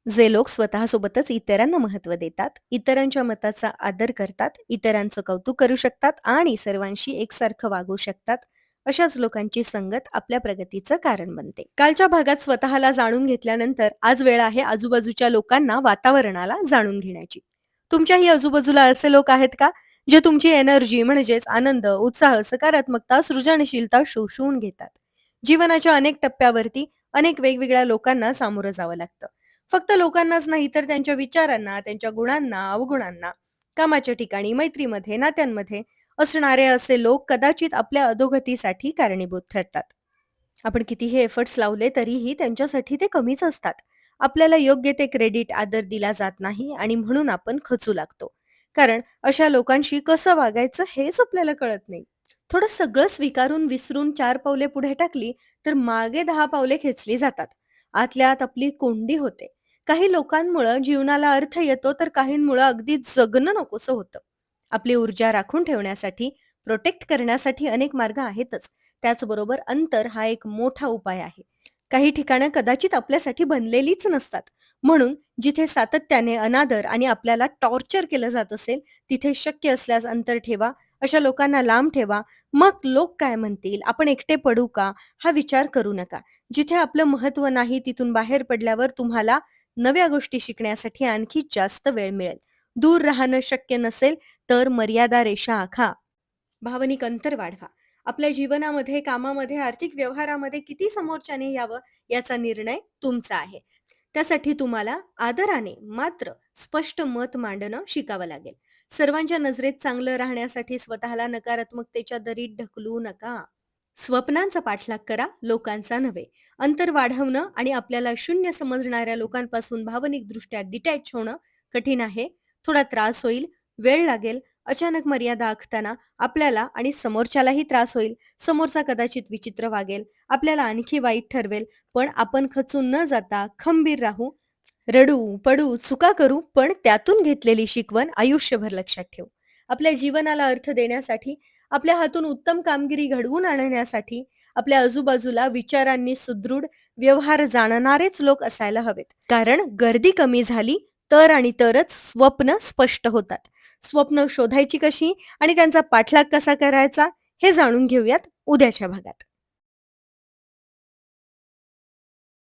जे लोक स्वतःसोबतच इतरांना महत्त्व देतात, इतरांच्या मताचा आदर करतात, इतरांचं कौतुक करू शकतात आणि सर्वांशी एकसारखं वागू शकतात, अशाच लोकांची संगत आपल्या प्रगतीचं कारण बनते. कालच्या भागात स्वतःला जाणून घेतल्यानंतर आज वेळ आहे आजूबाजूच्या लोकांना, वातावरणाला जाणून घेण्याची. तुमच्याही आजूबाजूला असे लोक आहेत का, जे तुमची एनर्जी म्हणजेच आनंद, उत्साह, सकारात्मकता, सृजनशीलता शोषून घेतात? जीवनाच्या अनेक टप्प्यावरती अनेक वेगवेगळ्या लोकांना सामोरं जावं लागतं. फक्त लोकांनाच नाही तर त्यांच्या विचारांना, त्यांच्या गुणांना, अवगुणांना. कामाच्या ठिकाणी, मैत्रीमध्ये, नात्यांमध्ये असणारे असे लोक कदाचित आपल्या अधोगतीसाठी कारणीभूत ठरतात. आपण कितीही एफर्ट्स लावले तरीही त्यांच्यासाठी ते कमीच असतात. आपल्याला योग्य ते क्रेडिट, आदर दिला जात नाही आणि म्हणून आपण खचू लागतो. कारण अशा लोकांशी कसं वागायचं हेच आपल्याला कळत नाही. थोडं सगळं स्वीकारून विसरून 4 पावले पुढे टाकली तर मागे 10 पावले खेचली जातात. आतल्या आत आपली कोंडी होते. काही लोकांमुळं जीवनाला अर्थ येतो तर काहींमुळं अगदी जगणं नकोसं होतं. आपली ऊर्जा राखून ठेवण्यासाठी, प्रोटेक्ट करण्यासाठी अनेक मार्ग आहेतच. त्याचबरोबर अंतर हा एक मोठा उपाय आहे. काही ठिकाणं कदाचित आपल्यासाठी बनलेलीच नसतात. म्हणून जिथे सातत्याने अनादर आणि आपल्याला टॉर्चर केलं जात असेल, तिथे शक्य असल्यास अंतर ठेवा. अशा लोकांना लांब ठेवा. मग लोक काय म्हणतील? आपण एकटे पडू का? हा विचार करू नका. जिथे आपलं महत्त्व नाही तिथून बाहेर पडल्यावर तुम्हाला नव्या गोष्टी शिकण्यासाठी आणखी जास्त वेळ मिळेल. दूर राहणं शक्य नसेल तर मर्यादा रेषा आखा. भावनिक अंतर वाढवा. आपल्या जीवनामध्ये, कामामध्ये, आर्थिक व्यवहारामध्ये किती समोरच्याने यावं याचा निर्णय तुमचा आहे. त्यासाठी तुम्हाला आदराने मात्र स्पष्ट मत मांडणं शिकावं लागेल. सर्वांच्या नजरेत चांगलं राहण्यासाठी स्वतःला नकारात्मकतेच्या दरीत ढकलू नका. स्वप्नांचा पाठलाग करा, लोकांचा नव्हे. अंतर वाढवणं आणि आपल्याला शून्य समजणाऱ्या लोकांपासून भावनिकदृष्ट्या डिटॅच होणं कठीण आहे. थोडा त्रास होईल, वेळ लागेल. अचानक मर्यादा आखताना आपल्याला आणि समोरच्यालाही त्रास होईल. समोरचा कदाचित विचित्र वागेल, आपल्याला आणखी वाईट ठरवेल. पण आपण खचून न जाता खंबीर राहू. रडू, पडू, चुका करू, पण त्यातून घेतलेली शिकवण आयुष्यभर लक्षात ठेवू. आपल्या जीवनाला अर्थ देण्यासाठी, आपल्या हातून उत्तम कामगिरी घडवून आणण्यासाठी आपल्या आजूबाजूला विचारांनी सुदृढ, व्यवहार जाणणारेच लोक असायला हवेत. कारण गर्दी कमी झाली तर आणि तरच स्वप्न स्पष्ट होतात. स्वप्न शोधायची कशी आणि त्यांचा पाठलाग कसा करायचा हे जाणून घेऊयात उद्याच्या भागात.